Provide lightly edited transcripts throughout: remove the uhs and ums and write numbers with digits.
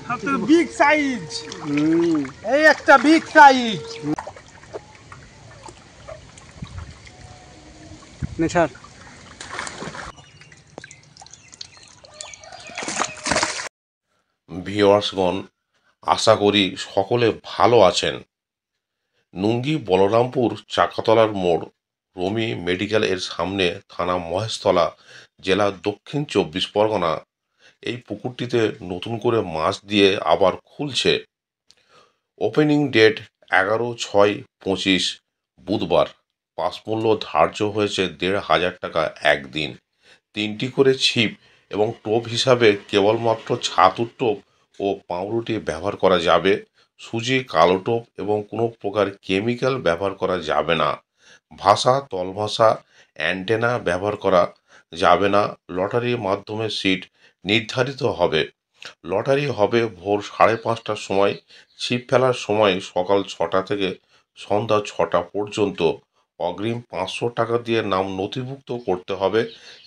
সবথেকে big size. এই একটা বিগ সাইজ। নেশার ভিউয়ার্সগণ, আশা করি সকলে ভালো আছেন। নুঙ্গি বলরামপুর চাকাতলার মোড় রমি মেডিকেল এর সামনে, থানা মহেশতলা, জেলা দক্ষিণ 24 পরগনা। এই পুকুরটিতে নতুন করে মাছ দিয়ে আবার খুলছে। ওপেনিং ডেট 11/6/25 বুধবার। পাস মূল্য ধার্য হয়েছে 1500 টাকা একদিন। 3টি করে ছিপ এবং টোপ হিসাবে কেবলমাত্র ছাতু টোপ ও পাউরুটি ব্যবহার করা যাবে। সুজি, কালো টোপ এবং কোনো প্রকার কেমিক্যাল ব্যবহার করা যাবে না। ভাষা, তলভাষা, অ্যান্টেনা ব্যবহার করা যাবে না। লটারির মাধ্যমে সিট নির্ধারিত হবে। লটারি হবে ভোর 5:30টার সময়। ছিপ ফেলার সময় সকাল 6টা থেকে সন্ধ্যা 6টা পর্যন্ত। অগ্রিম 500 টাকা দিয়ে নাম নথিভুক্ত করতে হবে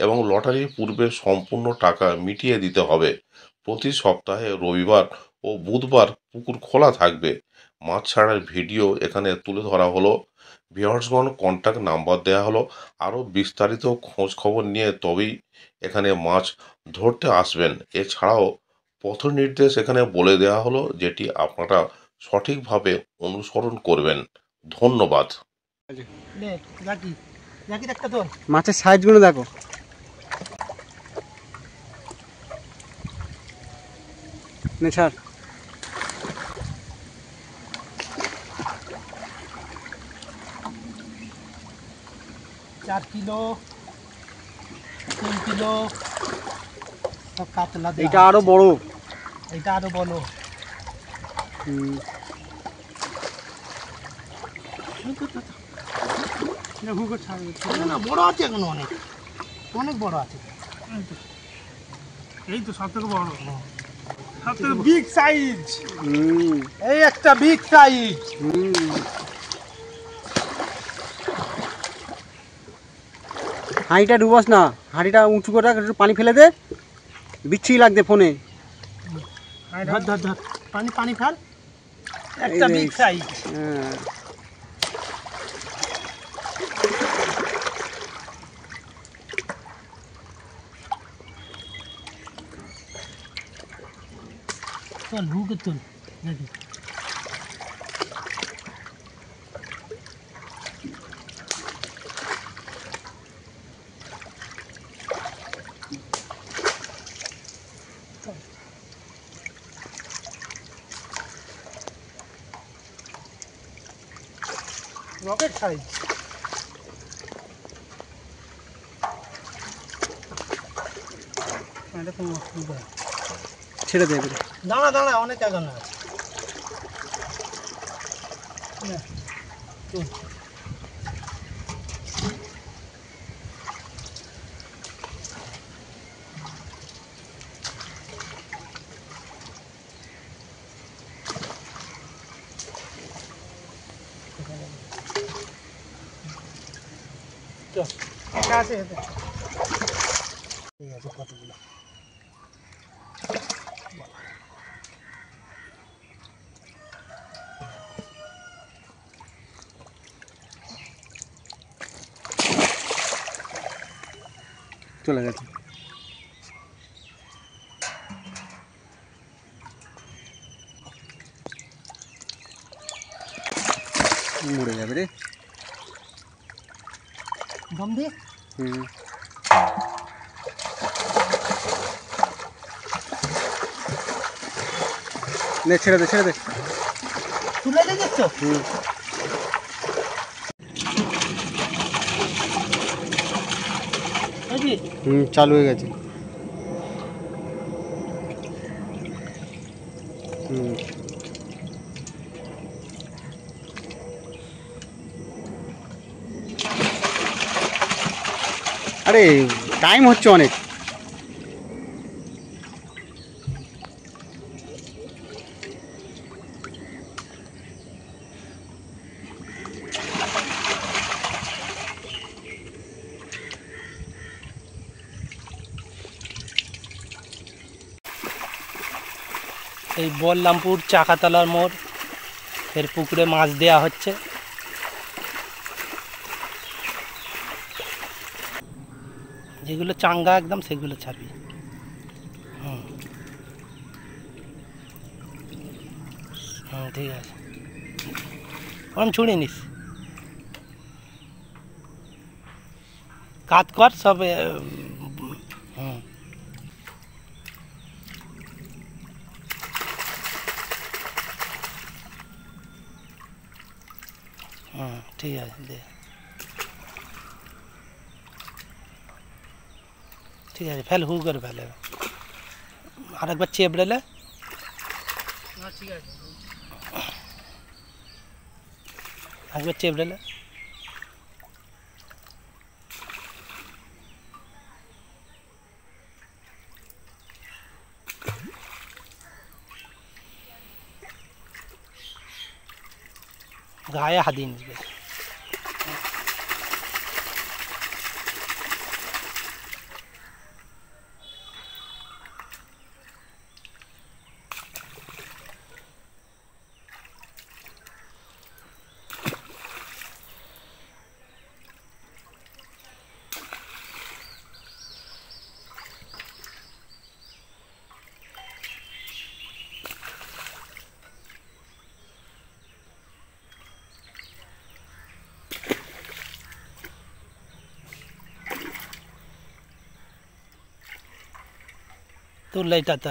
এবং লটারির পূর্বে সম্পূর্ণ টাকা মিটিয়ে দিতে হবে। প্রতি সপ্তাহে রবিবার ও বুধবার পুকুর খোলা থাকবে। মাছ ছাড়ার ভিডিও এখানে তুলে ধরা হলো। ভিউয়ার্সগণ, কন্ট্যাক্ট নাম্বার দেওয়া হলো। আরও বিস্তারিত খোঁজ খবর নিয়ে তবেই এখানে মাছ ধরতে আসবেন। এছাড়াও পথ নির্দেশ এখানে বলে দেওয়া হলো, যেটি আপনারা সঠিকভাবে অনুসরণ করবেন। ধন্যবাদ। মাছের সাইজগুলো দেখো। নেশার 4 কিলো, 3 কিলো সব কাতলা। এটা আরো বড়। এটা আরো বড়। না, বড় আছে এখনো, অনেক অনেক বড় আছে। এই তো সব থেকে বড়, সব থেকে বিগ সাইজ। এই একটা বিগ সাইজ। হাঁড়িটা ডুবাস না, হাঁড়িটা উঁচু করে একটু পানি ফেলে দে, বিচ্ছিরি লাগবে ফোনে। ধর ধর ধর, পানি পানি ফেল। একটা বিগ সাইজ। চল হুকে চল দেখি। Rocket size. ছেড়ে দেবে। দাঁড়া দাঁড়া, অনেক জায়গা না। আছে কতগুলো। চলে গেছে। মরে যাবে রে। দম দিয়ে। ছেড়ে দে ছেড়ে দে। তুলে দেখছো? চালু হয়ে গেছে। আরে টাইম হচ্ছে অনেক। এই বলরামপুর চাকাতলার মোড় এর পুকুরে মাছ দেয়া হচ্ছে। যেগুলো চাঙ্গা একদম সেগুলো ছাড়বি। হুম হুম ঠিক আছে, ওরম ছুঁড়ে নিস, কাত কর সব। হুম হুম ঠিক আছে, দে ঠিক আছে, ফেল, হু করে ফেলে। আরেকবার চেপড়েলে, ঠিক আছে। একবার চেপড়েলে। গায়ে হাত দিয়ে নিস বেশ। তুললে এটাতে